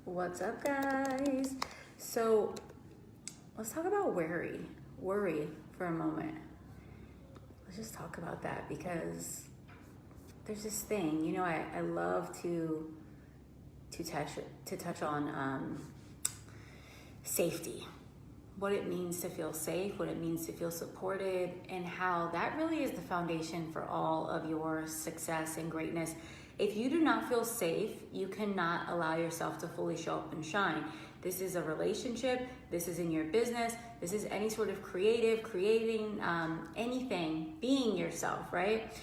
What's up, guys? So let's talk about worry for a moment. Let's just talk about that because there's this thing, I love to touch on safety, what it means to feel safe, what it means to feel supported, and how that really is the foundation for all of your success and greatness. If you do not feel safe, you cannot allow yourself to fully show up and shine. This is a relationship, this is in your business, this is any sort of creating anything, being yourself, right?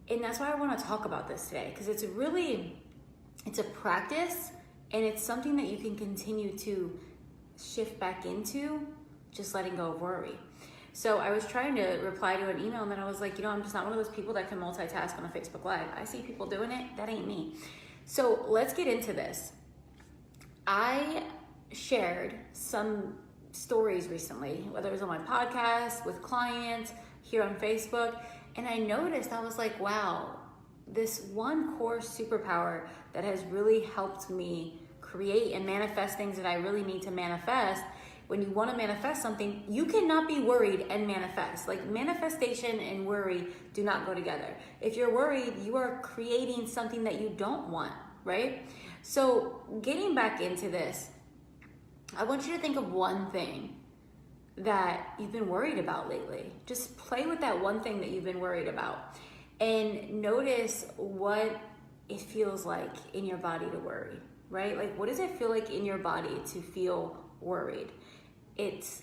And that's why I want to talk about this today, because it's a practice, and it's something that you can continue to shift back into, just letting go of worry. So I was trying to reply to an email, and then I was like, I'm just not one of those people that can multitask on a Facebook Live. I see people doing it, that ain't me. So let's get into this. I shared some stories recently, whether it was on my podcast, with clients, here on Facebook, and I noticed, I was like, wow, this one core superpower that has really helped me create and manifest things that I really need to manifest. When you want to manifest something, you cannot be worried and manifest. Like, manifestation and worry do not go together. If you're worried, you are creating something that you don't want, right? So getting back into this, I want you to think of one thing that you've been worried about lately. Just play with that one thing that you've been worried about and notice what it feels like in your body to worry, right? Like, what does it feel like in your body to feel worried? It's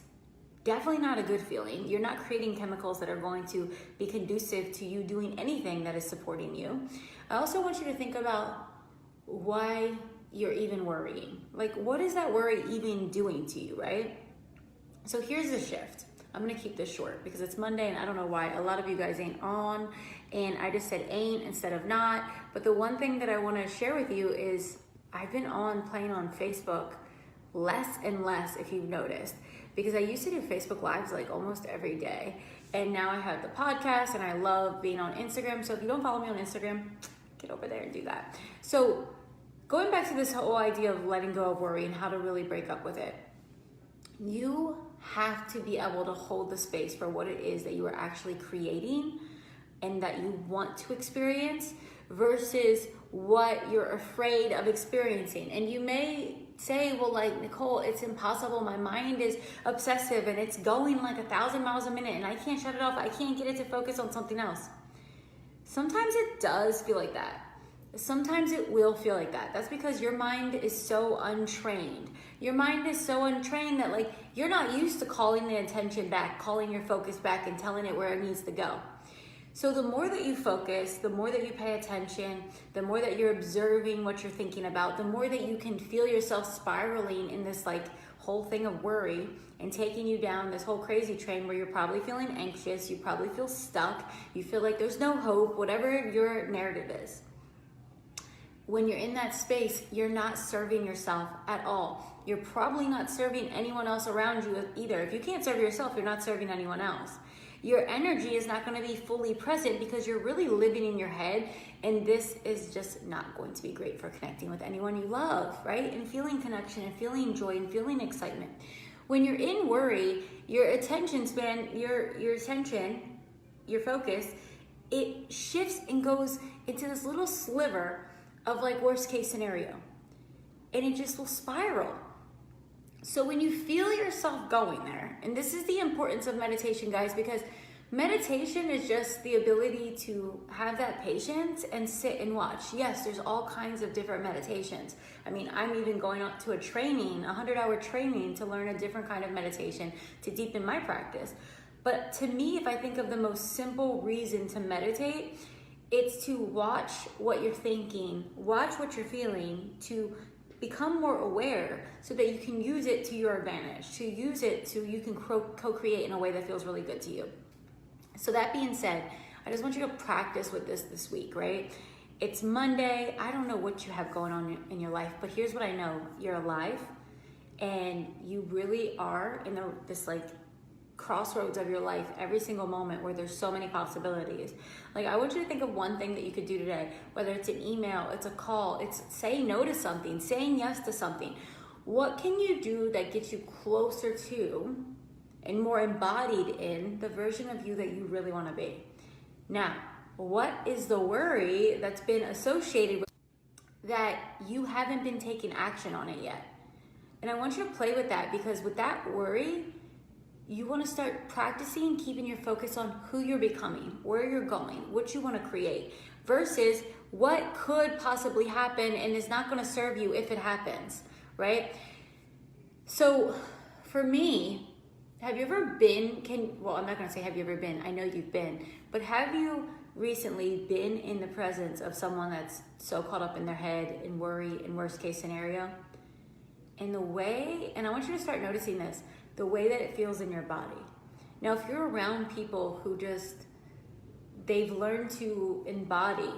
definitely not a good feeling. You're not creating chemicals that are going to be conducive to you doing anything that is supporting you. I also want you to think about why you're even worrying. Like, what is that worry even doing to you, right? So here's the shift. I'm gonna keep this short because it's Monday, and I don't know why a lot of you guys ain't on, and I just said ain't instead of not. But the one thing that I wanna share with you is I've been playing on Facebook less and less, if you've noticed, because I used to do Facebook Lives like almost every day, and now I have the podcast, and I love being on Instagram. So if you don't follow me on Instagram, get over there and do that. So going back to this whole idea of letting go of worry and how to really break up with it, you have to be able to hold the space for what it is that you are actually creating and that you want to experience versus what you're afraid of experiencing. And you may say, well, like, Nicole, it's impossible. My mind is obsessive and it's going like 1,000 miles a minute and I can't shut it off. I can't get it to focus on something else. Sometimes it does feel like that. Sometimes it will feel like that. That's because your mind is so untrained. Your mind is so untrained that, like, you're not used to calling the attention back, calling your focus back and telling it where it needs to go. So the more that you focus, the more that you pay attention, the more that you're observing what you're thinking about, the more that you can feel yourself spiraling in this like whole thing of worry and taking you down this whole crazy train where you're probably feeling anxious, you probably feel stuck, you feel like there's no hope, whatever your narrative is. When you're in that space, you're not serving yourself at all. You're probably not serving anyone else around you either. If you can't serve yourself, you're not serving anyone else. Your energy is not going to be fully present because you're really living in your head, and this is just not going to be great for connecting with anyone you love, right? And feeling connection and feeling joy and feeling excitement. When you're in worry, your attention span, your attention, your focus, it shifts and goes into this little sliver of like worst case scenario, and it just will spiral. So when you feel yourself going there, and this is the importance of meditation, guys, because meditation is just the ability to have that patience and sit and watch. Yes, there's all kinds of different meditations. I mean, I'm even going on to a 100-hour training to learn a different kind of meditation to deepen my practice. But to me, if I think of the most simple reason to meditate, it's to watch what you're thinking, watch what you're feeling, to become more aware so that you can use it to your advantage, to use it to you can co-create in a way that feels really good to you. So that being said, I just want you to practice with this week, right? It's Monday. I don't know what you have going on in your life, but here's what I know. You're alive, and you really are in this like crossroads of your life every single moment where there's so many possibilities. Like, I want you to think of one thing that you could do today, whether it's an email, it's a call, it's saying no to something, saying yes to something. What can you do that gets you closer to and more embodied in the version of you that you really want to be? Now, what is the worry that's been associated with that you haven't been taking action on it yet? And I want you to play with that, because with that worry, you want to start practicing keeping your focus on who you're becoming, where you're going, what you want to create, versus what could possibly happen and is not going to serve you if it happens, right? So for me, have you ever been, well, I'm not going to say have you ever been, I know you've been, but have you recently been in the presence of someone that's so caught up in their head, in worry, in worst case scenario? And the way, and I want you to start noticing this, the way that it feels in your body. Now, if you're around people who they've learned to embody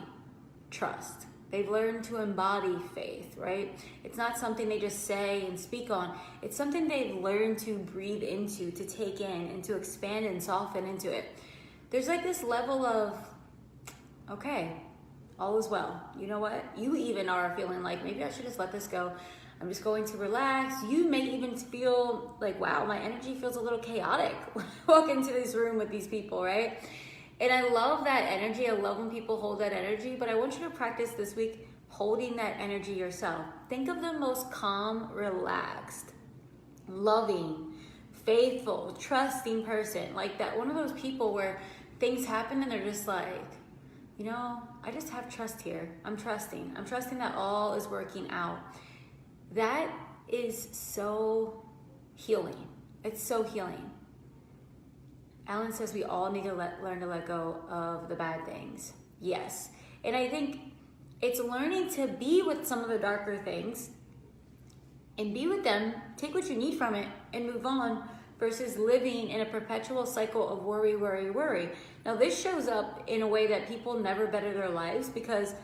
trust, they've learned to embody faith, right? It's not something they just say and speak on. It's something they've learned to breathe into, to take in, and to expand and soften into it. There's like this level of, okay, all is well. You know what? You even are feeling like, maybe I should just let this go. I'm just going to relax. You may even feel like, wow, my energy feels a little chaotic when I walk into this room with these people, right? And I love that energy. I love when people hold that energy, but I want you to practice this week holding that energy yourself. Think of the most calm, relaxed, loving, faithful, trusting person. Like that, one of those people where things happen and they're just like, you know, I just have trust here. I'm trusting that all is working out. That is so healing. It's so healing. Alan says we all need to learn to let go of the bad things. Yes. And I think it's learning to be with some of the darker things and be with them, take what you need from it and move on, versus living in a perpetual cycle of worry, worry, worry. Now this shows up in a way that people never better their lives because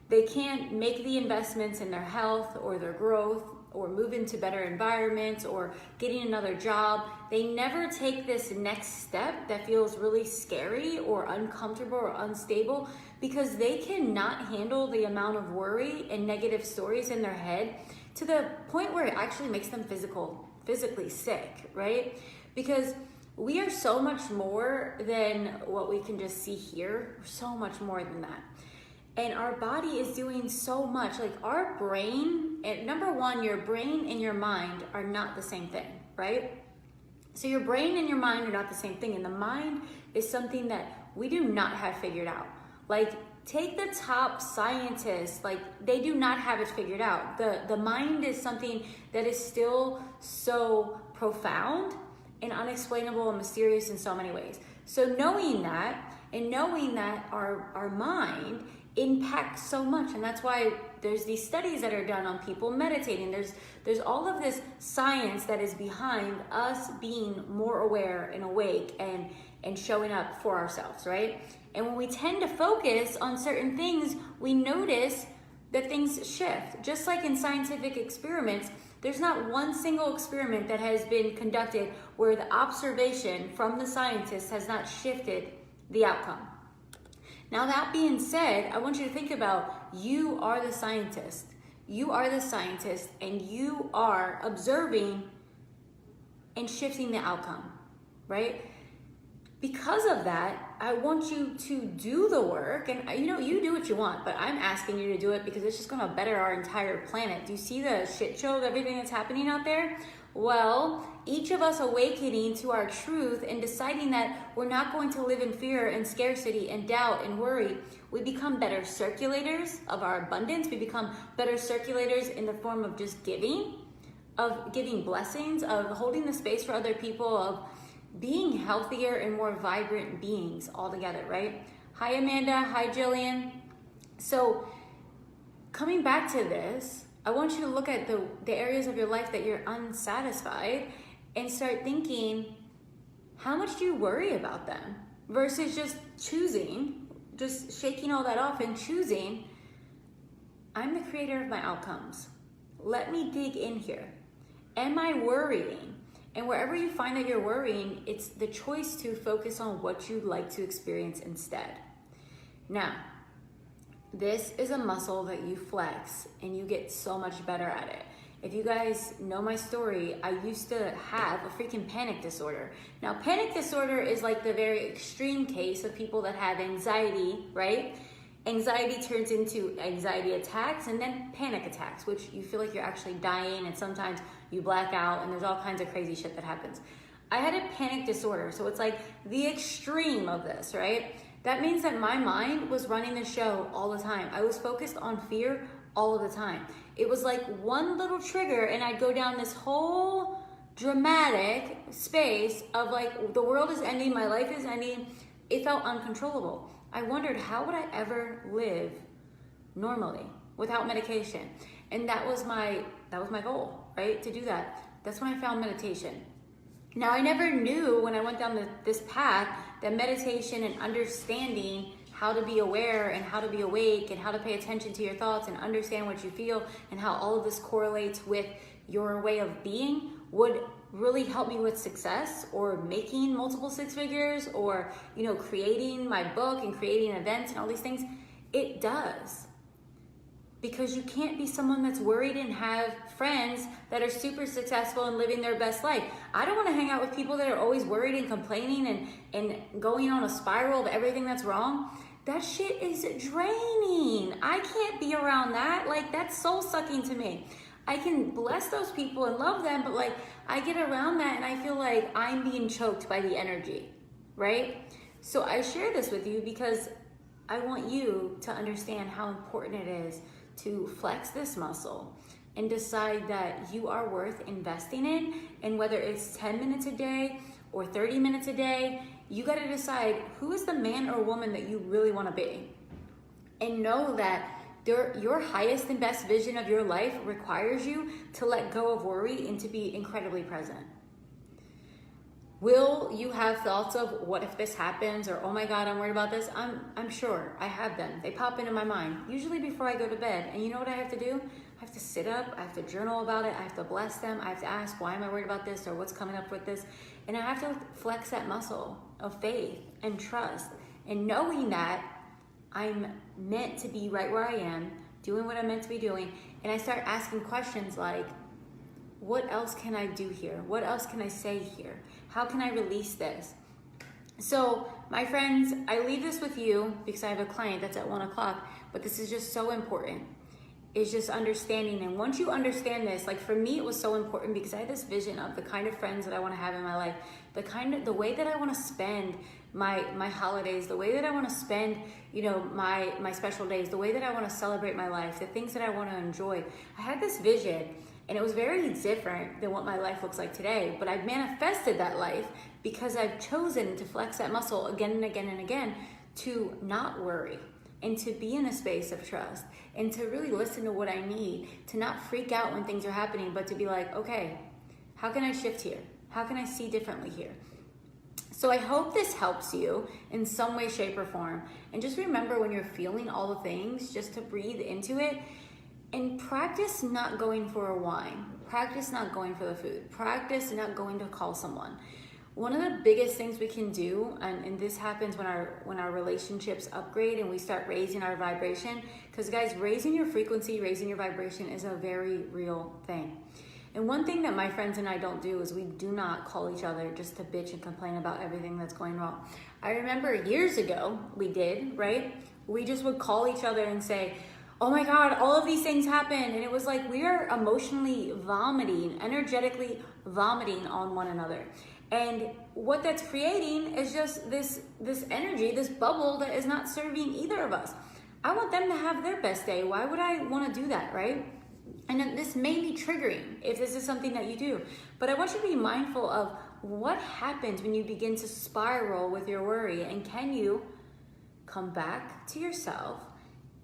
they can't make the investments in their health or their growth or move into better environments or getting another job. They never take this next step that feels really scary or uncomfortable or unstable because they cannot handle the amount of worry and negative stories in their head to the point where it actually makes them physically sick, right? Because we are so much more than what we can just see here. We're so much more than that. And our body is doing so much. Like our brain, and number one, your brain and your mind are not the same thing, right? So your brain and your mind are not the same thing. And the mind is something that we do not have figured out. Like take the top scientists, like they do not have it figured out. The mind is something that is still so profound and unexplainable and mysterious in so many ways. So knowing that and knowing that our mind impacts so much, and that's why there's these studies that are done on people meditating. There's all of this science that is behind us being more aware and awake and showing up for ourselves, right? And when we tend to focus on certain things, we notice that things shift. Just like in scientific experiments, there's not one single experiment that has been conducted where the observation from the scientists has not shifted the outcome. Now that being said, I want you to think about you are the scientist. You are the scientist and you are observing and shifting the outcome, right? Because of that, I want you to do the work, and you do what you want, but I'm asking you to do it because it's just gonna better our entire planet. Do you see the shit show of everything that's happening out there? Well, each of us awakening to our truth and deciding that we're not going to live in fear and scarcity and doubt and worry, we become better circulators of our abundance. We become better circulators in the form of just giving, of giving blessings, of holding the space for other people, of being healthier and more vibrant beings altogether, right? Hi, Amanda. Hi, Jillian. So coming back to this, I want you to look at the areas of your life that you're unsatisfied and start thinking, how much do you worry about them? Versus just choosing, just shaking all that off and choosing, I'm the creator of my outcomes. Let me dig in here. Am I worrying? And wherever you find that you're worrying, it's the choice to focus on what you'd like to experience instead. Now, this is a muscle that you flex and you get so much better at it. If you guys know my story, I used to have a freaking panic disorder. Now, panic disorder is like the very extreme case of people that have anxiety, right? Anxiety turns into anxiety attacks and then panic attacks, which you feel like you're actually dying, and sometimes you black out and there's all kinds of crazy shit that happens. I had a panic disorder, so it's like the extreme of this, right? That means that my mind was running the show all the time. I was focused on fear all of the time. It was like one little trigger and I'd go down this whole dramatic space of like, the world is ending, my life is ending. It felt uncontrollable. I wondered, how would I ever live normally without medication? And that was my goal, right? To do that. That's when I found meditation. Now, I never knew when I went down this path that meditation and understanding how to be aware and how to be awake and how to pay attention to your thoughts and understand what you feel and how all of this correlates with your way of being would really help me with success or making multiple six figures or, you know, creating my book and creating events and all these things. It does. Because you can't be someone that's worried and have friends that are super successful and living their best life. I don't want to hang out with people that are always worried and complaining and going on a spiral of everything that's wrong. That shit is draining. I can't be around that. Like, that's soul sucking to me. I can bless those people and love them, but like, I get around that and I feel like I'm being choked by the energy, right? So I share this with you because I want you to understand how important it is to flex this muscle and decide that you are worth investing in. And whether it's 10 minutes a day or 30 minutes a day, you got to decide who is the man or woman that you really want to be. And know that your highest and best vision of your life requires you to let go of worry and to be incredibly present. Will you have thoughts of what if this happens, or oh my God, I'm worried about this? I'm sure I have them. They pop into my mind, usually before I go to bed. And you know what I have to do? I have to sit up, I have to journal about it, I have to bless them, I have to ask, why am I worried about this, or what's coming up with this? And I have to flex that muscle of faith and trust and knowing that I'm meant to be right where I am, doing what I'm meant to be doing. And I start asking questions like, what else can I do here? What else can I say here? How can I release this? So my friends, I leave this with you because I have a client that's at 1 o'clock, but this is just so important. It's just understanding. And once you understand this, like for me, it was so important because I had this vision of the kind of friends that I want to have in my life, the way that I want to spend my holidays, the way that I want to spend, you know, my special days, the way that I want to celebrate my life, the things that I want to enjoy. I had this vision. And it was very different than what my life looks like today. But I've manifested that life because I've chosen to flex that muscle again and again and again to not worry and to be in a space of trust and to really listen to what I need, to not freak out when things are happening, but to be like, okay, how can I shift here? How can I see differently here? So I hope this helps you in some way, shape, or form. And just remember when you're feeling all the things, just to breathe into it. And practice not going for a wine. Practice not going for the food. Practice not going to call someone. One of the biggest things we can do, and this happens when our relationships upgrade and we start raising our vibration, because guys, raising your frequency, raising your vibration is a very real thing. And one thing that my friends and I don't do is we do not call each other just to bitch and complain about everything that's going wrong. I remember years ago, we did, right? We just would call each other and say, oh my God, all of these things happened. And it was like we are emotionally vomiting, energetically vomiting on one another. And what that's creating is just this energy, this bubble that is not serving either of us. I want them to have their best day. Why would I want to do that, right? And this may be triggering if this is something that you do. But I want you to be mindful of what happens when you begin to spiral with your worry. And can you come back to yourself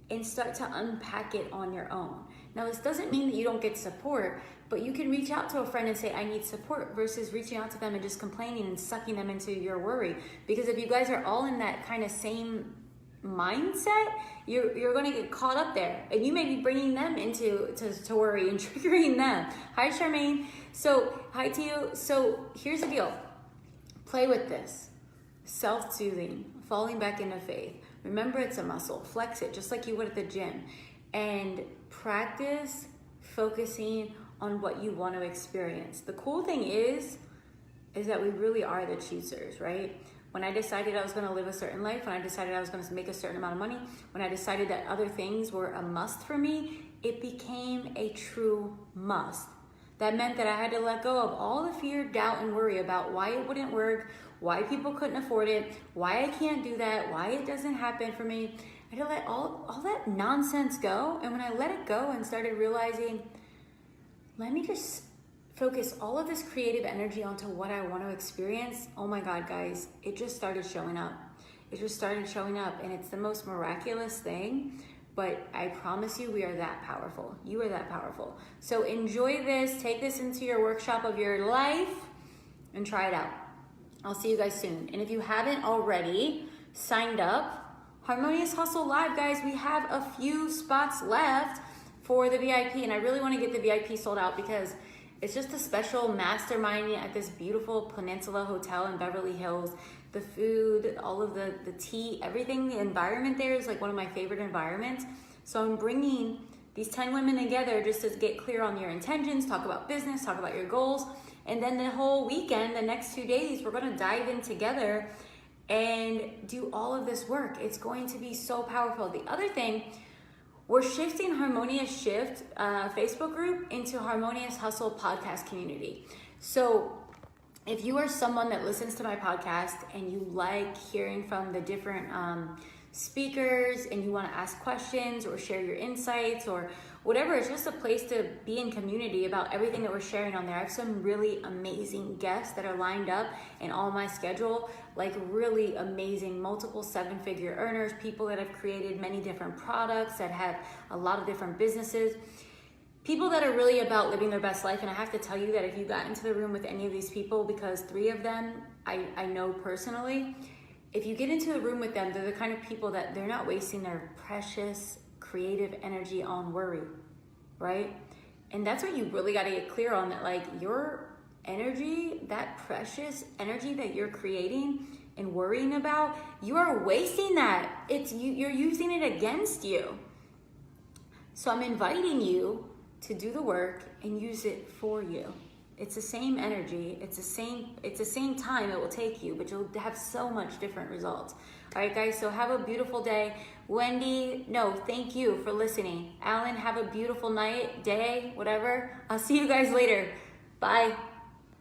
and start to unpack it on your own? Now, this doesn't mean that you don't get support, but you can reach out to a friend and say, I need support, versus reaching out to them and just complaining and sucking them into your worry. Because if you guys are all in that kind of same mindset, you're going to get caught up there, and you may be bringing them into to worry and triggering them. Hi, Charmaine. So hi to you. So here's the deal. Play with this. Self-soothing, falling back into faith. Remember, it's a muscle. Flex it just like you would at the gym, and practice focusing on what you want to experience. The cool thing is that we really are the choosers, right? When I decided I was going to live a certain life, when I decided I was going to make a certain amount of money, when I decided that other things were a must for me, it became a true must. That meant that I had to let go of all the fear, doubt, and worry about why it wouldn't work, why people couldn't afford it, why I can't do that, why it doesn't happen for me. I had to let all that nonsense go. And when I let it go and started realizing, let me just focus all of this creative energy onto what I want to experience. Oh my God, guys, it just started showing up. It just started showing up, and it's the most miraculous thing. But I promise you, we are that powerful. You are that powerful. So enjoy this, take this into your workshop of your life, and try it out. I'll see you guys soon. And if you haven't already signed up, Harmonious Hustle Live, guys, we have a few spots left for the VIP, and I really want to get the VIP sold out because it's just a special mastermind at this beautiful Peninsula Hotel in Beverly Hills. The food, all of the tea, everything, the environment there is like one of my favorite environments. So I'm bringing these 10 women together just to get clear on your intentions, talk about business, talk about your goals. And then the whole weekend, the next 2 days, we're going to dive in together and do all of this work. It's going to be so powerful. The other thing, we're shifting Harmonious Shift Facebook group into Harmonious Hustle podcast community. So if you are someone that listens to my podcast and you like hearing from the different speakers and you want to ask questions or share your insights or whatever, it's just a place to be in community about everything that we're sharing on there. I have some really amazing guests that are lined up in all my schedule, like really amazing multiple 7-figure earners, people that have created many different products, that have a lot of different businesses, people that are really about living their best life. And I have to tell you that if you got into the room with any of these people, because 3 of them I know personally, if you get into the room with them, they're the kind of people that they're not wasting their precious creative energy on worry, right? And that's what you really got to get clear on, that like your energy, that precious energy that you're creating and worrying about, you are wasting that. It's you're using it against you. So I'm inviting you to do the work and use it for you. It's the same energy, it's the same time it will take you, but you'll have so much different results. All right, guys, so have a beautiful day. Wendy, no, thank you for listening. Alan, have a beautiful night, day, whatever. I'll see you guys later. Bye.